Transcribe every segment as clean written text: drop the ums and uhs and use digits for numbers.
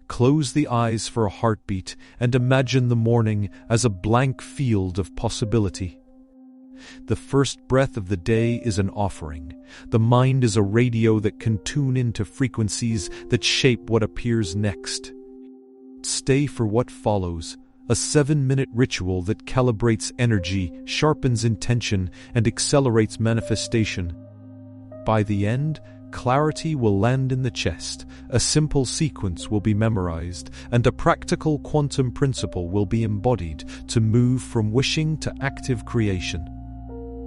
close the eyes for a heartbeat and imagine the morning as a blank field of possibility. The first breath of the day is an offering. The mind is a radio that can tune into frequencies that shape what appears next. Stay for what follows, a 7-minute ritual that calibrates energy, sharpens intention, and accelerates manifestation. By the end, clarity will land in the chest, a simple sequence will be memorized, and a practical quantum principle will be embodied to move from wishing to active creation.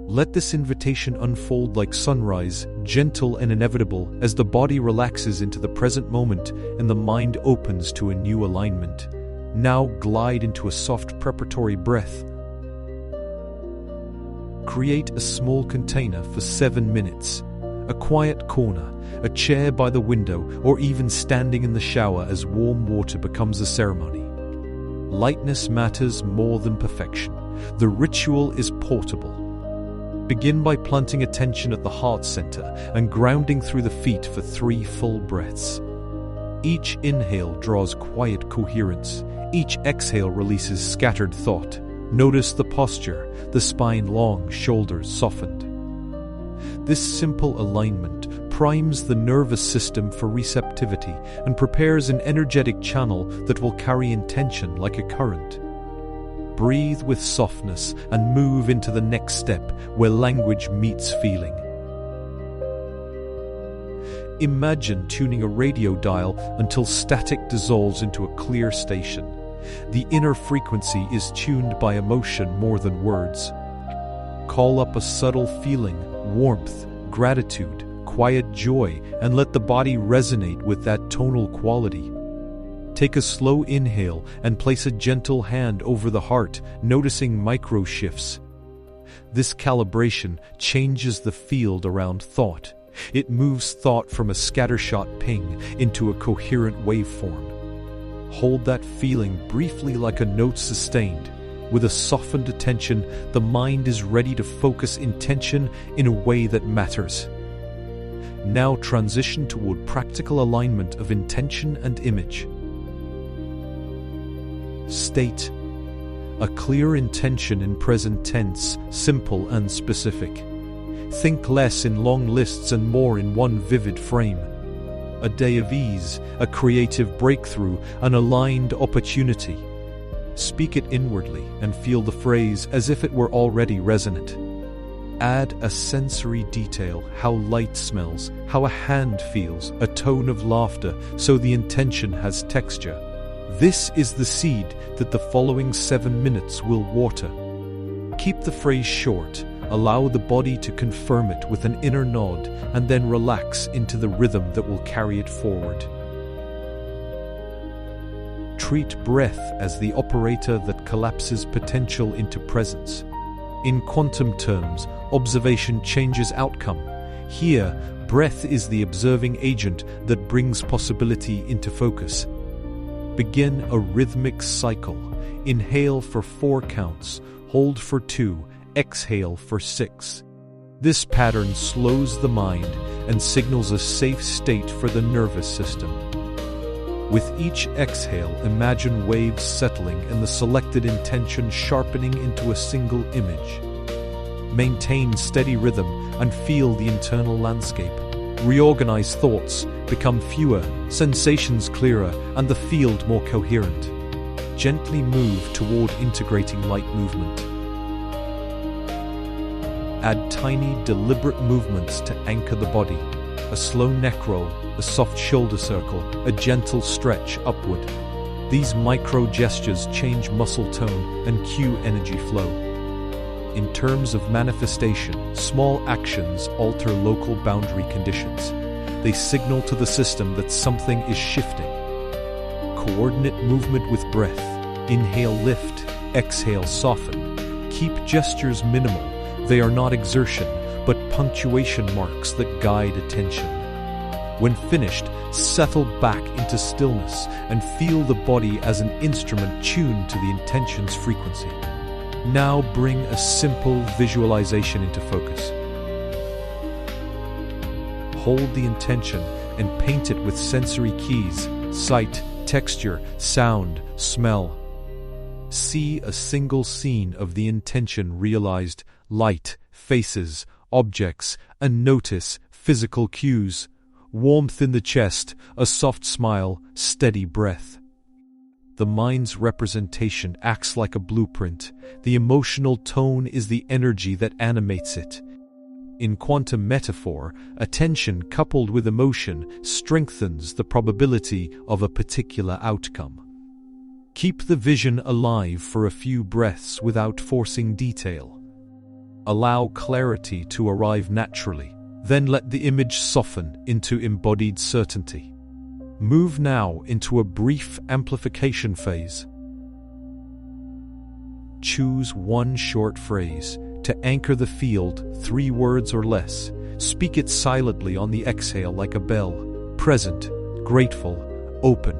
Let this invitation unfold like sunrise, gentle and inevitable, as the body relaxes into the present moment and the mind opens to a new alignment. Now glide into a soft preparatory breath. Create a small container for 7 minutes. A quiet corner, a chair by the window, or even standing in the shower as warm water becomes a ceremony. Lightness matters more than perfection. The ritual is portable. Begin by planting attention at the heart center and grounding through the feet for 3 full breaths. Each inhale draws quiet coherence. Each exhale releases scattered thought. Notice the posture, the spine long, shoulders softened. This simple alignment primes the nervous system for receptivity and prepares an energetic channel that will carry intention like a current. Breathe with softness and move into the next step where language meets feeling. Imagine tuning a radio dial until static dissolves into a clear station. The inner frequency is tuned by emotion more than words. Call up a subtle feeling, warmth, gratitude, quiet joy, and let the body resonate with that tonal quality. Take a slow inhale and place a gentle hand over the heart, noticing micro shifts. This calibration changes the field around thought. It moves thought from a scattershot ping into a coherent waveform. Hold that feeling briefly like a note sustained. With a softened attention, the mind is ready to focus intention in a way that matters. Now transition toward practical alignment of intention and image. State a clear intention in present tense, simple and specific. Think less in long lists and more in one vivid frame. A day of ease, a creative breakthrough, an aligned opportunity. Speak it inwardly and feel the phrase as if it were already resonant. Add a sensory detail, how light smells, how a hand feels, a tone of laughter, so the intention has texture. This is the seed that the following 7 minutes will water. Keep the phrase short, allow the body to confirm it with an inner nod, and then relax into the rhythm that will carry it forward. Treat breath as the operator that collapses potential into presence. In quantum terms, observation changes outcome. Here, breath is the observing agent that brings possibility into focus. Begin a rhythmic cycle. Inhale for 4 counts, hold for 2, exhale for 6. This pattern slows the mind and signals a safe state for the nervous system. With each exhale, imagine waves settling and the selected intention sharpening into a single image. Maintain steady rhythm and feel the internal landscape. Reorganize thoughts, become fewer, sensations clearer, and the field more coherent. Gently move toward integrating light movement. Add tiny, deliberate movements to anchor the body. A slow neck roll, a soft shoulder circle, a gentle stretch upward. These micro gestures change muscle tone and cue energy flow. In terms of manifestation, small actions alter local boundary conditions. They signal to the system that something is shifting. Coordinate movement with breath. Inhale, lift. Exhale, soften. Keep gestures minimal. They are not exertion, but punctuation marks that guide attention. When finished, settle back into stillness and feel the body as an instrument tuned to the intention's frequency. Now bring a simple visualization into focus. Hold the intention and paint it with sensory keys: sight, texture, sound, smell. See a single scene of the intention realized: light, faces, objects, and notice physical cues. Warmth in the chest, a soft smile, steady breath. The mind's representation acts like a blueprint. The emotional tone is the energy that animates it. In quantum metaphor, attention coupled with emotion strengthens the probability of a particular outcome. Keep the vision alive for a few breaths without forcing detail. Allow clarity to arrive naturally, then let the image soften into embodied certainty. Move now into a brief amplification phase. Choose one short phrase to anchor the field, 3 words or less. Speak it silently on the exhale like a bell: present, grateful, open.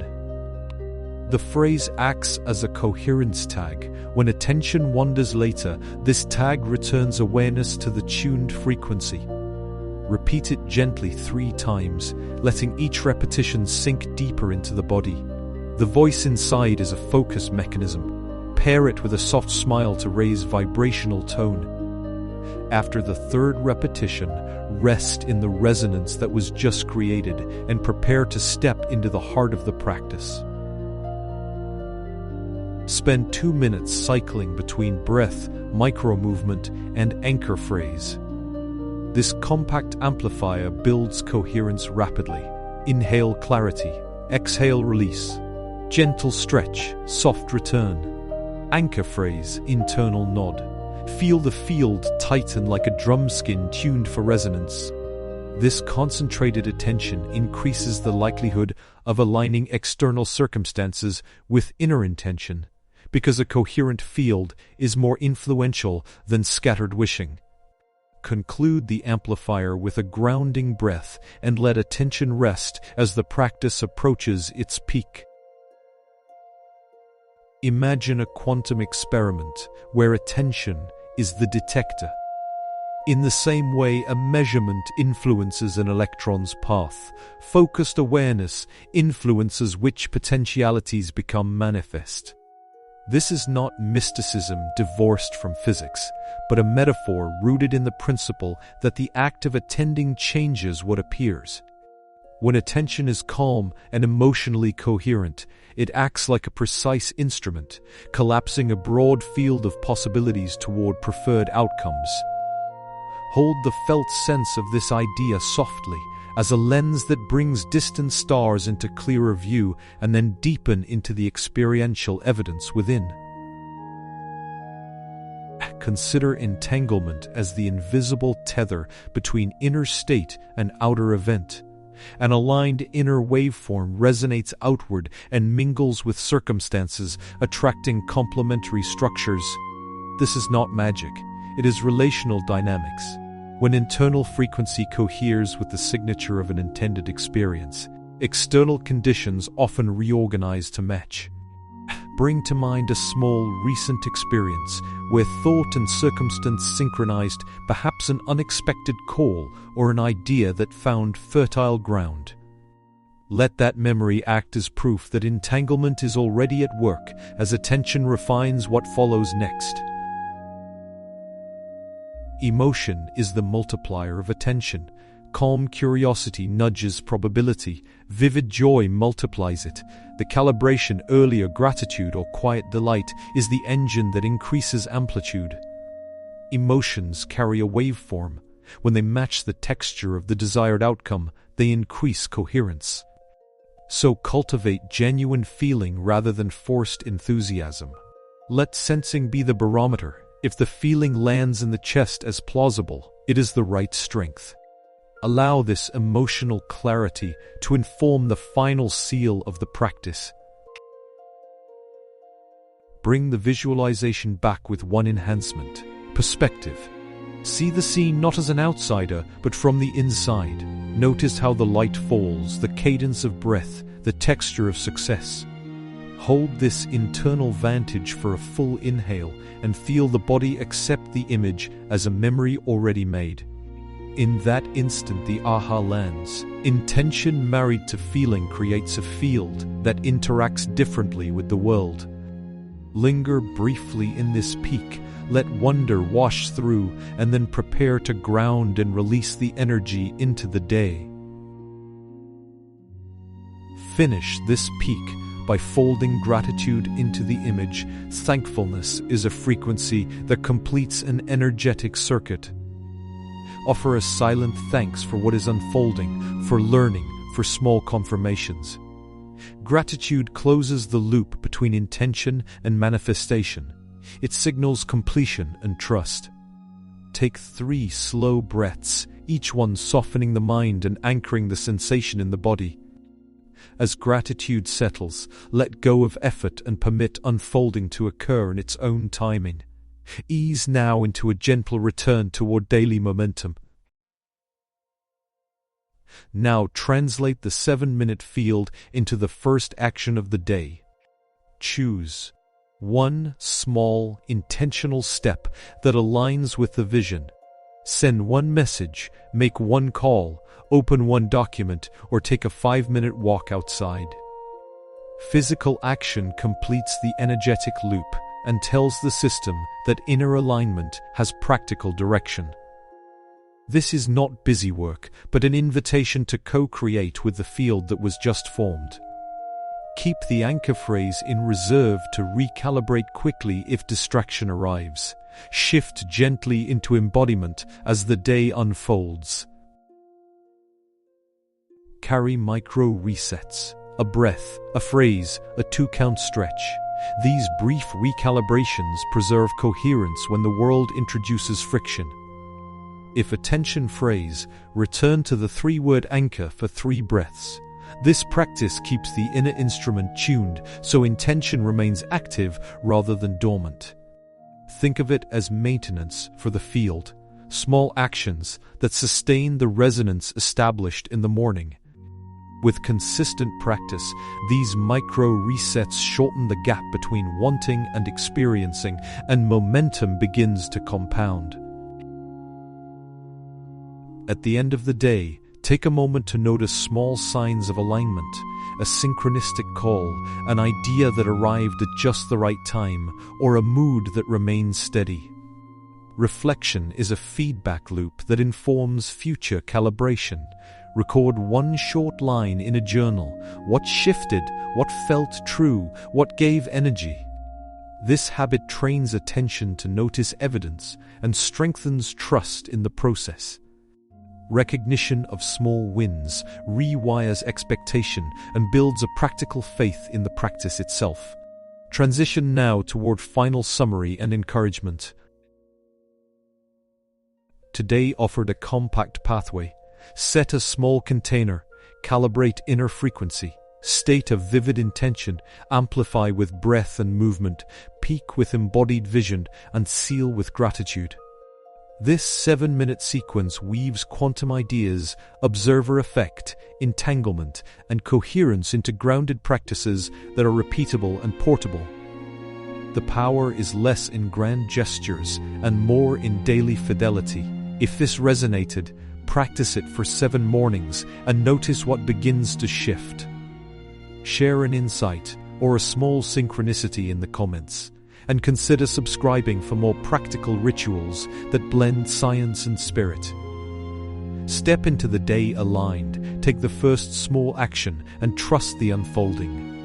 The phrase acts as a coherence tag. When attention wanders later, this tag returns awareness to the tuned frequency. Repeat it gently 3 times, letting each repetition sink deeper into the body. The voice inside is a focus mechanism. Pair it with a soft smile to raise vibrational tone. After the 3rd repetition, rest in the resonance that was just created and prepare to step into the heart of the practice. Spend 2 minutes cycling between breath, micro-movement, and anchor phrase. This compact amplifier builds coherence rapidly. Inhale clarity, exhale release. Gentle stretch, soft return. Anchor phrase, internal nod. Feel the field tighten like a drum skin tuned for resonance. This concentrated attention increases the likelihood of aligning external circumstances with inner intention, because a coherent field is more influential than scattered wishing. Conclude the amplifier with a grounding breath and let attention rest as the practice approaches its peak. Imagine a quantum experiment where attention is the detector. In the same way a measurement influences an electron's path, focused awareness influences which potentialities become manifest. This is not mysticism divorced from physics, but a metaphor rooted in the principle that the act of attending changes what appears. When attention is calm and emotionally coherent, it acts like a precise instrument, collapsing a broad field of possibilities toward preferred outcomes. Hold the felt sense of this idea softly, as a lens that brings distant stars into clearer view, and then deepen into the experiential evidence within. Consider entanglement as the invisible tether between inner state and outer event. An aligned inner waveform resonates outward and mingles with circumstances, attracting complementary structures. This is not magic, it is relational dynamics. When internal frequency coheres with the signature of an intended experience, external conditions often reorganize to match. Bring to mind a small, recent experience where thought and circumstance synchronized, perhaps an unexpected call or an idea that found fertile ground. Let that memory act as proof that entanglement is already at work as attention refines what follows next. Emotion is the multiplier of attention. Calm curiosity nudges probability. Vivid joy multiplies it. The calibration, earlier gratitude or quiet delight, is the engine that increases amplitude. Emotions carry a waveform. When they match the texture of the desired outcome, they increase coherence. So cultivate genuine feeling rather than forced enthusiasm. Let sensing be the barometer. If the feeling lands in the chest as plausible, it is the right strength. Allow this emotional clarity to inform the final seal of the practice. Bring the visualization back with one enhancement: perspective. See the scene not as an outsider, but from the inside. Notice how the light falls, the cadence of breath, the texture of success. Hold this internal vantage for a full inhale and feel the body accept the image as a memory already made. In that instant, the aha lands. Intention married to feeling creates a field that interacts differently with the world. Linger briefly in this peak, let wonder wash through, and then prepare to ground and release the energy into the day. Finish this peak by folding gratitude into the image. Thankfulness is a frequency that completes an energetic circuit. Offer a silent thanks for what is unfolding, for learning, for small confirmations. Gratitude closes the loop between intention and manifestation. It signals completion and trust. Take 3 slow breaths, each one softening the mind and anchoring the sensation in the body. As gratitude settles, let go of effort and permit unfolding to occur in its own timing. Ease now into a gentle return toward daily momentum. Now translate the 7-minute field into the first action of the day. Choose one small, intentional step that aligns with the vision. Send one message, make one call, open one document, or take a 5-minute walk outside. Physical action completes the energetic loop and tells the system that inner alignment has practical direction. This is not busy work, but an invitation to co-create with the field that was just formed. Keep the anchor phrase in reserve to recalibrate quickly if distraction arrives. Shift gently into embodiment as the day unfolds. Carry micro resets. A breath, a phrase, a 2-count stretch. These brief recalibrations preserve coherence when the world introduces friction. If a tension phrase, return to the 3-word anchor for 3 breaths. This practice keeps the inner instrument tuned so intention remains active rather than dormant. Think of it as maintenance for the field, small actions that sustain the resonance established in the morning. With consistent practice, these micro resets shorten the gap between wanting and experiencing, and momentum begins to compound. At the end of the day, take a moment to notice small signs of alignment, a synchronistic call, an idea that arrived at just the right time, or a mood that remains steady. Reflection is a feedback loop that informs future calibration. Record one short line in a journal. What shifted? What felt true? What gave energy? This habit trains attention to notice evidence and strengthens trust in the process. Recognition of small wins rewires expectation and builds a practical faith in the practice itself. Transition now toward final summary and encouragement. Today offered a compact pathway. Set a small container, calibrate inner frequency, state a vivid intention, amplify with breath and movement, peak with embodied vision, and seal with gratitude. This 7-minute sequence weaves quantum ideas, observer effect, entanglement, and coherence into grounded practices that are repeatable and portable. The power is less in grand gestures and more in daily fidelity. If this resonated, practice it for 7 mornings and notice what begins to shift. Share an insight or a small synchronicity in the comments, and consider subscribing for more practical rituals that blend science and spirit. Step into the day aligned, take the first small action, and trust the unfolding.